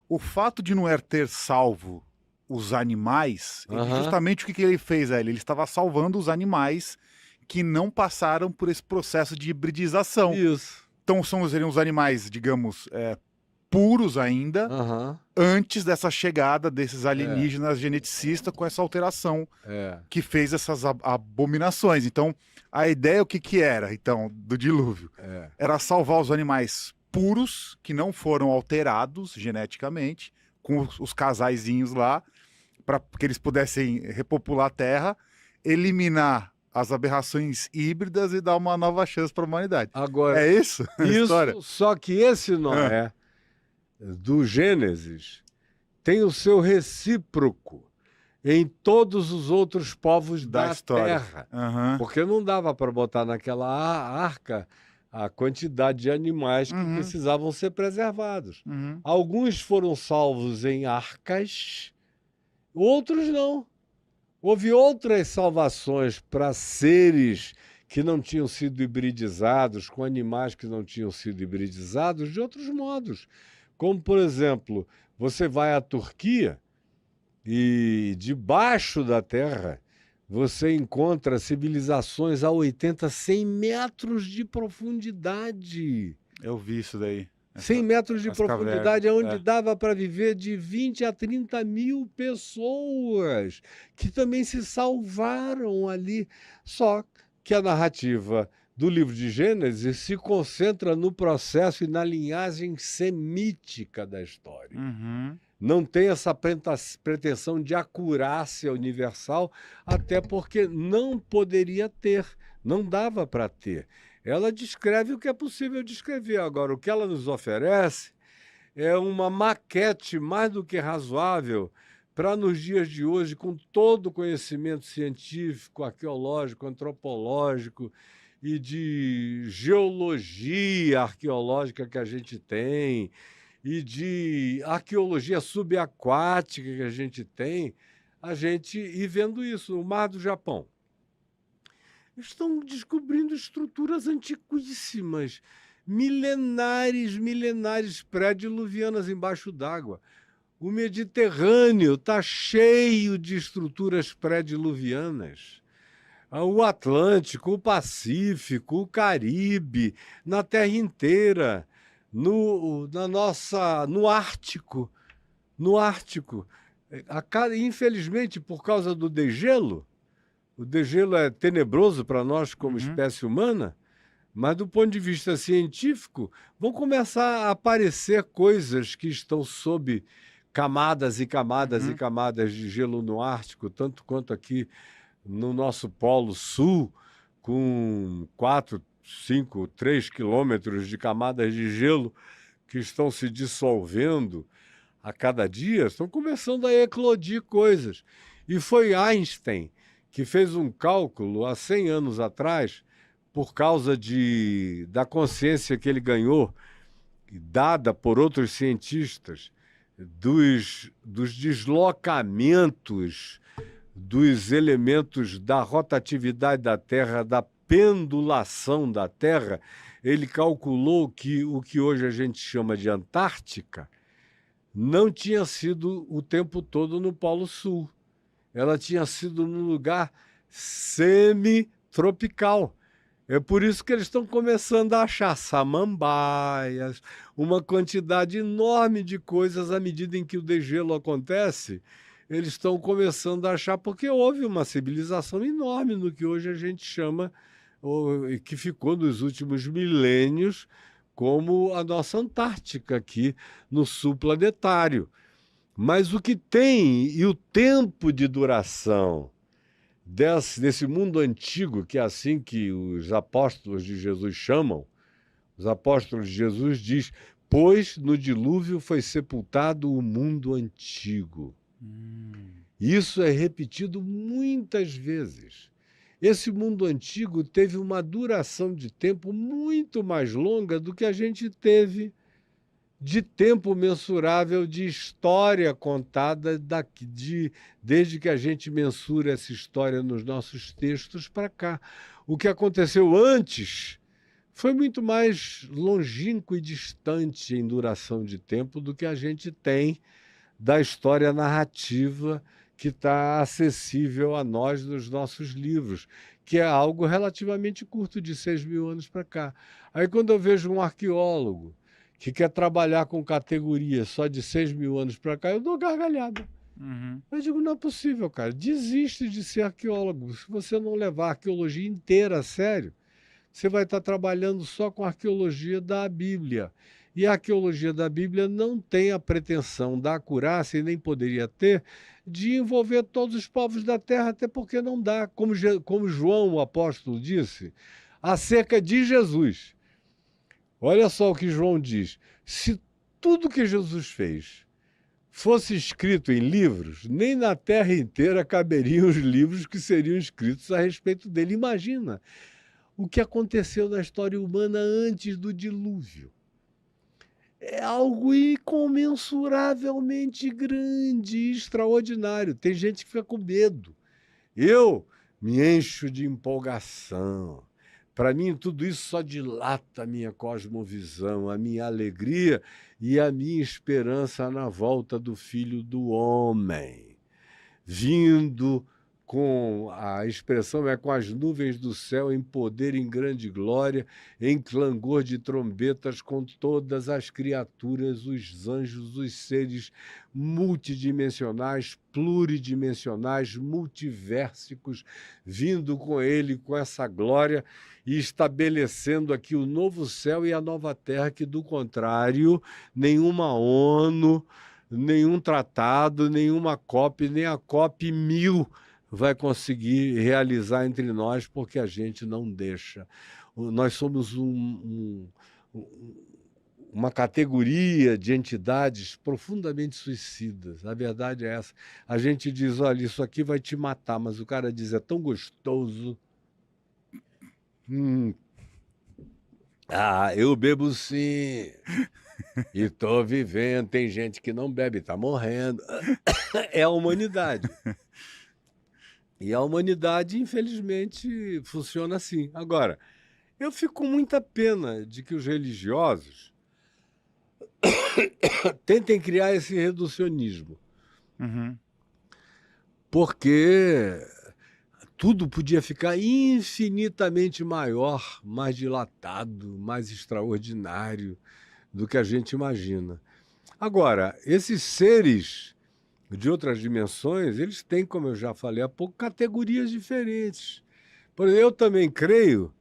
O fato de Noé ter salvo os animais, Aham. justamente o que ele fez, ele estava salvando os animais que não passaram por esse processo de hibridização. Isso. Então seriam os animais, digamos, puros ainda, Aham. antes dessa chegada desses É, alienígenas geneticistas com essa alteração é, que fez essas abominações. Então, a ideia o que que era, então, do dilúvio? é. Era salvar os animais puros, que não foram alterados geneticamente, com os casaizinhos lá, para que eles pudessem repopular a Terra, eliminar as aberrações híbridas e dar uma nova chance para a humanidade. Agora, É isso a história? isso, só que esse Ah, Noé do Gênesis tem o seu recíproco em todos os outros povos da da história. terra. Aham. Porque não dava para botar naquela arca a quantidade de animais que Uhum. precisavam ser preservados. Uhum. Alguns foram salvos em arcas, outros não. Houve outras salvações para seres que não tinham sido hibridizados, com animais que não tinham sido hibridizados, de outros modos. Como, por exemplo, você vai à Turquia e debaixo da terra você encontra civilizações a 80, 100 metros de profundidade. Eu vi isso daí. 100 metros de As cavernas. profundidade, onde É. dava para viver de 20 a 30 mil pessoas, que também se salvaram ali. Só que a narrativa do livro de Gênesis se concentra no processo e na linhagem semítica da história. Uhum. Não tem essa pretensão de acurácia universal, até porque não poderia ter, não dava para ter. Ela descreve o que é possível descrever. Agora, o que ela nos oferece é uma maquete mais do que razoável para, nos dias de hoje, com todo o conhecimento científico, arqueológico, antropológico e de geologia arqueológica que a gente tem, e de arqueologia subaquática que a gente ir vendo isso. O Mar do Japão. Estão descobrindo estruturas antiquíssimas, milenares, pré-diluvianas embaixo d'água. O Mediterrâneo está cheio de estruturas pré-diluvianas. O Atlântico, o Pacífico, o Caribe, na Terra inteira, no Ártico, no Ártico. Infelizmente, por causa do degelo, o degelo é tenebroso para nós como Uhum. espécie humana, mas do ponto de vista científico, vão começar a aparecer coisas que estão sob camadas e camadas e Uhum. camadas de gelo no Ártico, tanto quanto aqui no nosso Polo Sul, com 4, 5, 3 quilômetros de camadas de gelo que estão se dissolvendo a cada dia, estão começando a eclodir coisas. E foi Einstein que fez um cálculo há 100 anos atrás, por causa da consciência que ele ganhou, dada por outros cientistas, dos deslocamentos dos elementos da rotatividade da Terra, da pendulação da Terra. Ele calculou que o que hoje a gente chama de Antártica não tinha sido o tempo todo no Polo Sul. Ela tinha sido num lugar semi-tropical. É por isso que eles estão começando a achar samambaias, uma quantidade enorme de coisas à medida em que o degelo acontece. Eles estão começando a achar, porque houve uma civilização enorme no que hoje a gente chama, e que ficou nos últimos milênios, como a nossa Antártica aqui no sul planetário. Mas o que tem e o tempo de duração desse mundo antigo, que é assim que os apóstolos de Jesus chamam, os apóstolos de Jesus diz, pois no dilúvio foi sepultado o mundo antigo. Isso é repetido muitas vezes. Esse mundo antigo teve uma duração de tempo muito mais longa do que a gente teve de tempo mensurável de história contada desde que a gente mensura essa história nos nossos textos para cá. O que aconteceu antes foi muito mais longínquo e distante em duração de tempo do que a gente tem da história narrativa que está acessível a nós nos nossos livros, que é algo relativamente curto, de 6.000 anos para cá. Aí, quando eu vejo um arqueólogo que quer trabalhar com categoria só de 6.000 anos para cá, eu dou gargalhada. Uhum. Eu digo, não é possível, cara. Desiste de ser arqueólogo. Se você não levar a arqueologia inteira a sério, você vai estar trabalhando só com a arqueologia da Bíblia. E a arqueologia da Bíblia não tem a pretensão da acurácia, e nem poderia ter, de envolver todos os povos da terra, até porque não dá. Como João, o apóstolo, disse acerca de Jesus. Olha só o que João diz. Se tudo que Jesus fez fosse escrito em livros, nem na terra inteira caberiam os livros que seriam escritos a respeito dele. Imagina o que aconteceu na história humana antes do dilúvio. É algo incomensuravelmente grande e extraordinário. Tem gente que fica com medo. Eu me encho de empolgação. Para mim, tudo isso só dilata a minha cosmovisão, a minha alegria e a minha esperança na volta do Filho do Homem, vindo com a expressão com as nuvens do céu em poder, em grande glória, em clangor de trombetas, com todas as criaturas, os anjos, os seres multidimensionais, pluridimensionais, multiversicos, vindo com ele, com essa glória, e estabelecendo aqui o novo céu e a nova terra, que, do contrário, nenhuma ONU, nenhum tratado, nenhuma COP, nem a COP 1000 vai conseguir realizar entre nós, porque a gente não deixa. Nós somos uma categoria de entidades profundamente suicidas. A verdade é essa. A gente diz, olha, isso aqui vai te matar, mas o cara diz, é tão gostoso. Eu bebo sim. E tô vivendo. Tem gente que não bebe, tá morrendo. É a humanidade. E a humanidade, infelizmente, funciona assim. Agora, eu fico com muita pena de que os religiosos tentem criar esse reducionismo. Uhum. Porque tudo podia ficar infinitamente maior, mais dilatado, mais extraordinário do que a gente imagina. Agora, esses seres de outras dimensões, eles têm, como eu já falei há pouco, categorias diferentes. Por exemplo, eu também creio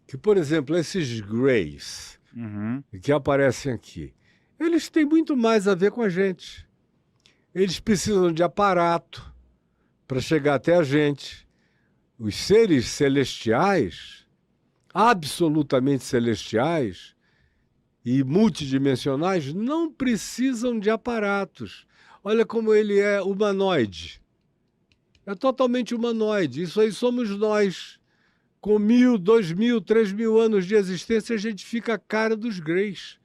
que, por exemplo, esses greys que aparecem aqui, eles têm muito mais a ver com a gente. Eles precisam de aparato para chegar até a gente. Os seres celestiais, absolutamente celestiais e multidimensionais, não precisam de aparatos. Olha como ele é humanoide. É totalmente humanoide. Isso aí somos nós. Com 1.000, 2.000, 3.000 anos de existência, a gente fica a cara dos greys.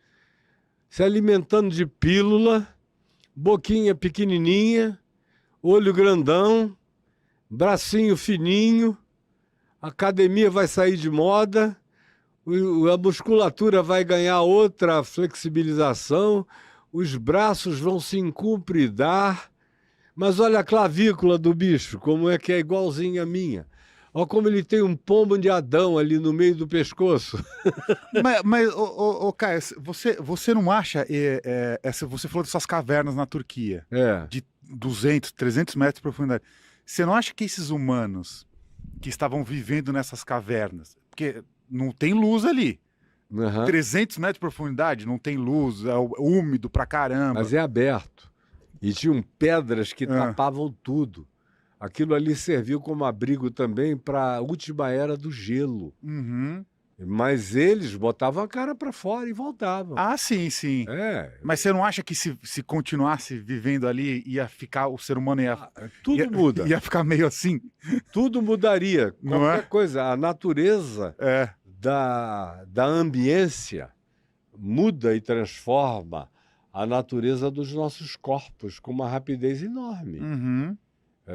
Se alimentando de pílula, boquinha pequenininha, olho grandão, bracinho fininho, a academia vai sair de moda, a musculatura vai ganhar outra flexibilização, os braços vão se encumpridar, mas olha a clavícula do bicho, como é que é igualzinha a minha. Olha como ele tem um pombo de Adão ali no meio do pescoço. Mas Caio, você não acha, você falou dessas cavernas na Turquia, de 200, 300 metros de profundidade, você não acha que esses humanos que estavam vivendo nessas cavernas, porque não tem luz ali, 300 metros de profundidade, não tem luz, é úmido pra caramba. Mas é aberto. E tinham pedras que tapavam tudo. Aquilo ali serviu como abrigo também para a última era do gelo. Mas eles botavam a cara para fora e voltavam. Ah, sim, sim. Mas você não acha que se continuasse vivendo ali, ia ficar, o ser humano tudo muda. Ia ficar meio assim? Tudo mudaria. Qualquer coisa. A natureza da ambiência muda e transforma a natureza dos nossos corpos com uma rapidez enorme.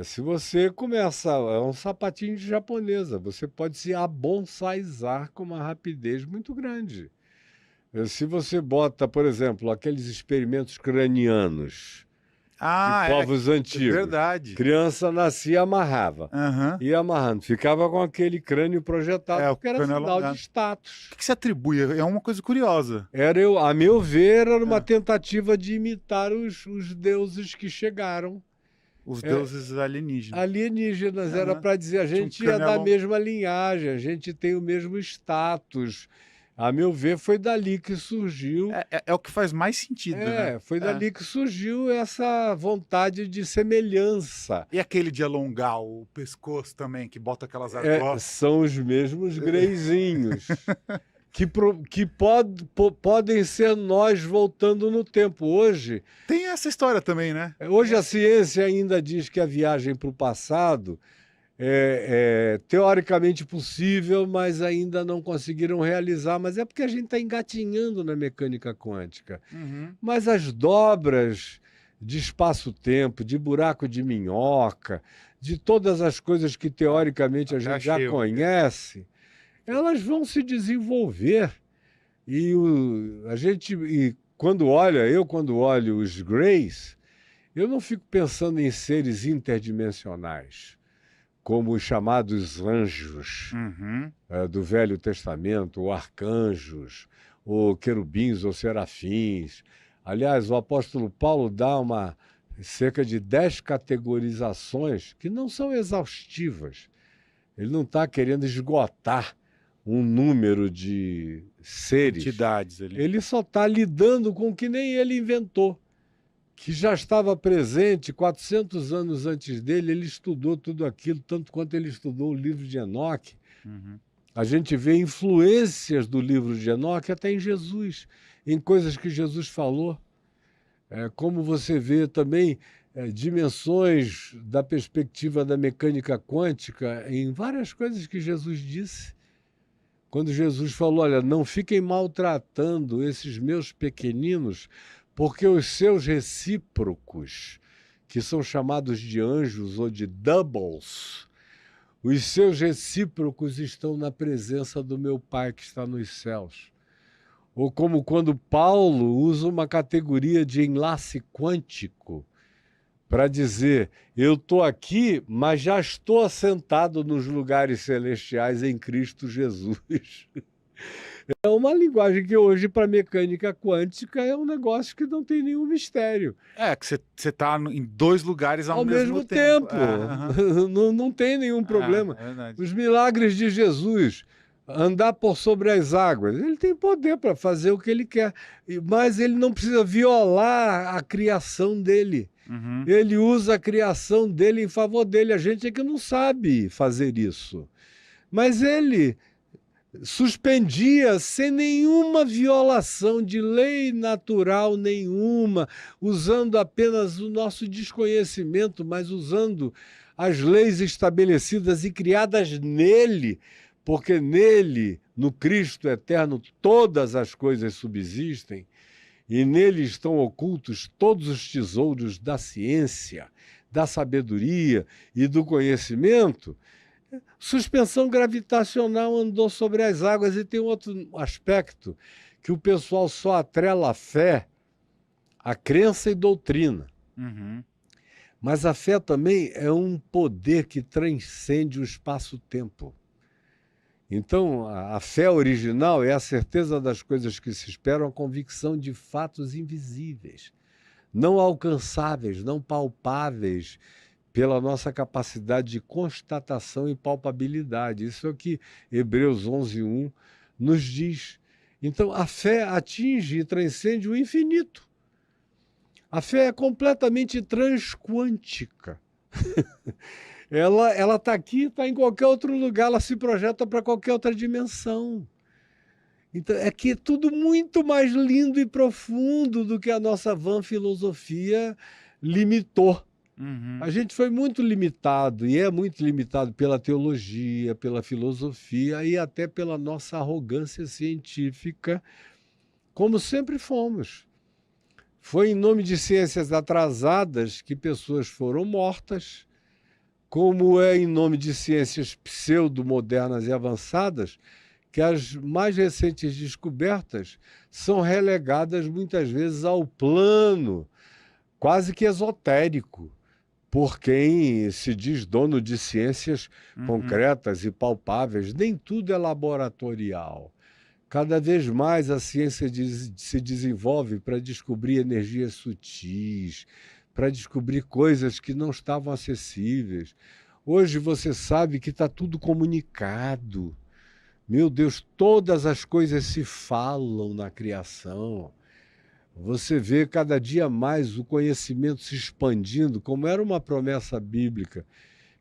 Se você começa, é um sapatinho de japonesa, você pode se abonsaizar com uma rapidez muito grande. Se você bota, por exemplo, aqueles experimentos cranianos de Ah, povos é antigos, verdade. criança nascia e amarrava. Aham. Ia amarrando, ficava com aquele crânio projetado, É, o porque era cano é sinal de alongado. status. O que você atribui? É uma coisa curiosa. A meu ver, era uma Ah, tentativa de imitar os deuses que chegaram. os É, deuses alienígenas. alienígenas, era Aham. para dizer, a Tinha um gente é cano da alongado. mesma linhagem, a gente tem o mesmo status. A meu ver, foi dali que surgiu. É o que faz mais sentido, né? Foi É. dali que surgiu essa vontade de semelhança. E aquele de alongar o pescoço também, que bota aquelas argolas. São os mesmos greizinhos que podem ser nós voltando no tempo. Tem essa história também, né? Hoje a ciência ainda diz que a viagem para o passado é teoricamente possível, mas ainda não conseguiram realizar. Mas é porque a gente está engatinhando na mecânica quântica. Uhum. Mas as dobras de espaço-tempo, de buraco de minhoca, de todas as coisas que teoricamente a Até gente já achei, ó. conhece, elas vão se desenvolver. E quando olho os Greys, eu não fico pensando em seres interdimensionais, como os chamados anjos Uhum. do Velho Testamento, ou arcanjos, ou querubins ou serafins. Aliás, o apóstolo Paulo dá cerca de 10 categorizações que não são exaustivas. Ele não está querendo esgotar um número de seres. Entidades ali. Ele só está lidando com o que nem ele inventou, que já estava presente 400 anos antes dele. Ele estudou tudo aquilo, tanto quanto ele estudou o livro de Enoque. Uhum. A gente vê influências do livro de Enoque até em Jesus, em coisas que Jesus falou. Como você vê também dimensões da perspectiva da mecânica quântica em várias coisas que Jesus disse. Quando Jesus falou, olha, não fiquem maltratando esses meus pequeninos, porque os seus recíprocos, que são chamados de anjos ou de doubles, os seus recíprocos estão na presença do meu Pai que está nos céus. Ou como quando Paulo usa uma categoria de enlace quântico para dizer, eu estou aqui, mas já estou assentado nos lugares celestiais em Cristo Jesus. É uma linguagem que hoje, para mecânica quântica, é um negócio que não tem nenhum mistério. Que você tá em dois lugares ao mesmo tempo. tempo. Não tem nenhum problema. É verdade. Os milagres de Jesus, andar por sobre as águas, ele tem poder para fazer o que ele quer, mas ele não precisa violar a criação dele. Uhum. Ele usa a criação dele em favor dele. A gente é que não sabe fazer isso. Mas ele suspendia sem nenhuma violação de lei natural nenhuma, usando apenas o nosso desconhecimento, mas usando as leis estabelecidas e criadas nele, porque nele, no Cristo eterno, todas as coisas subsistem, e nele estão ocultos todos os tesouros da ciência, da sabedoria e do conhecimento. Suspensão gravitacional andou sobre as águas. E tem outro aspecto que o pessoal só atrela a fé, a crença e doutrina. Uhum. Mas a fé também é um poder que transcende o espaço-tempo. Então, a fé original é a certeza das coisas que se esperam, a convicção de fatos invisíveis, não alcançáveis, não palpáveis, pela nossa capacidade de constatação e palpabilidade. Isso é o que Hebreus 11:1 nos diz. Então, a fé atinge e transcende o infinito. A fé é completamente transquântica. Ela está aqui, está em qualquer outro lugar, ela se projeta para qualquer outra dimensão. Então, é que é tudo muito mais lindo e profundo do que a nossa vã filosofia limitou. Uhum. A gente foi muito limitado, e é muito limitado pela teologia, pela filosofia e até pela nossa arrogância científica, como sempre fomos. Foi em nome de ciências atrasadas que pessoas foram mortas, como é em nome de ciências pseudo-modernas e avançadas que as mais recentes descobertas são relegadas muitas vezes ao plano quase que esotérico, por quem se diz dono de ciências concretas e palpáveis. Nem tudo é laboratorial. Cada vez mais a ciência se desenvolve para descobrir energias sutis, para descobrir coisas que não estavam acessíveis. Hoje você sabe que está tudo comunicado. Meu Deus, todas as coisas se falam na criação. Você vê cada dia mais o conhecimento se expandindo, como era uma promessa bíblica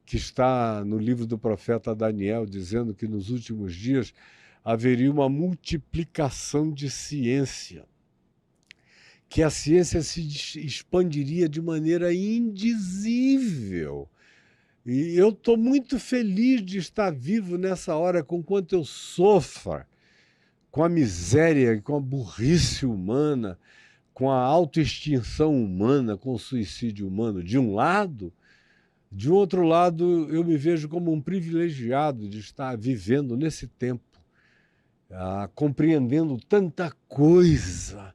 que está no livro do profeta Daniel, dizendo que nos últimos dias haveria uma multiplicação de ciência, que a ciência se expandiria de maneira indizível. E eu estou muito feliz de estar vivo nessa hora, com quanto eu sofro com a miséria, com a burrice humana, com a autoextinção humana, com o suicídio humano, de um lado. De outro lado, eu me vejo como um privilegiado de estar vivendo nesse tempo, compreendendo tanta coisa,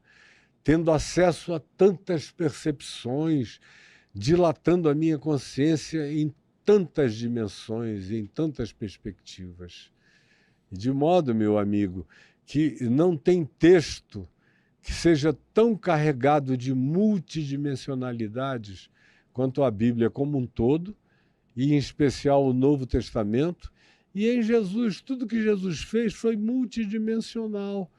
tendo acesso a tantas percepções, dilatando a minha consciência em tantas dimensões, em tantas perspectivas. De modo, meu amigo, que não tem texto que seja tão carregado de multidimensionalidades quanto a Bíblia como um todo, e em especial o Novo Testamento. E em Jesus, tudo que Jesus fez foi multidimensional.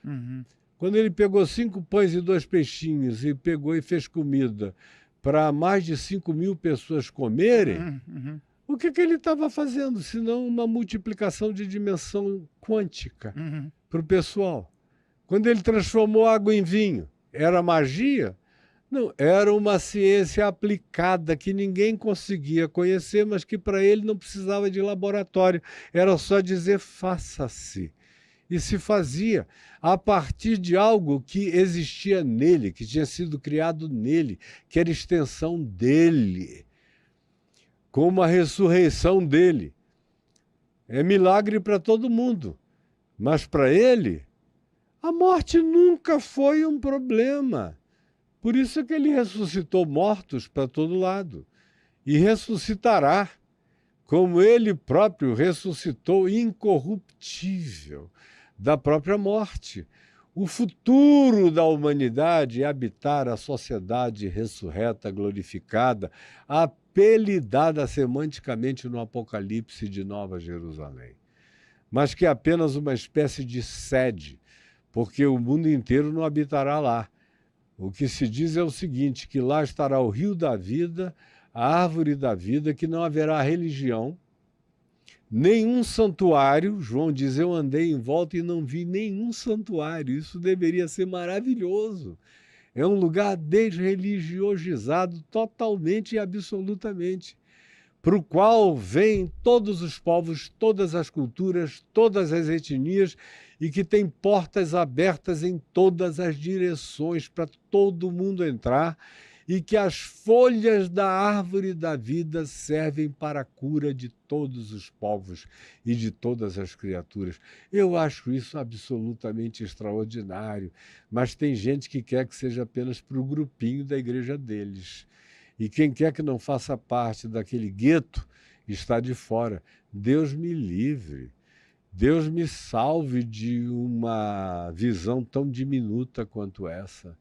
Quando ele pegou 5 pães e 2 peixinhos e pegou e fez comida para mais de 5.000 pessoas comerem, o que ele estava fazendo, senão uma multiplicação de dimensão quântica para o pessoal? Quando ele transformou água em vinho, era magia? Não, era uma ciência aplicada que ninguém conseguia conhecer, mas que para ele não precisava de laboratório. Era só dizer faça-se. E se fazia a partir de algo que existia nele, que tinha sido criado nele, que era extensão dele, como a ressurreição dele. É milagre para todo mundo, mas para ele, a morte nunca foi um problema. Por isso que ele ressuscitou mortos para todo lado. E ressuscitará, como ele próprio ressuscitou incorruptível da própria morte. O futuro da humanidade é habitar a sociedade ressurreta, glorificada, apelidada semanticamente no Apocalipse de Nova Jerusalém. Mas que é apenas uma espécie de sede, porque o mundo inteiro não habitará lá. O que se diz é o seguinte, que lá estará o rio da vida, a árvore da vida, que não haverá religião, nenhum santuário. João diz, eu andei em volta e não vi nenhum santuário. Isso deveria ser maravilhoso. É um lugar desreligiosizado totalmente e absolutamente, para o qual vêm todos os povos, todas as culturas, todas as etnias, e que tem portas abertas em todas as direções para todo mundo entrar, e que as folhas da árvore da vida servem para a cura de todos os povos e de todas as criaturas. Eu acho isso absolutamente extraordinário, mas tem gente que quer que seja apenas para o grupinho da igreja deles. E quem quer que não faça parte daquele gueto está de fora. Deus me livre. Deus me salve de uma visão tão diminuta quanto essa.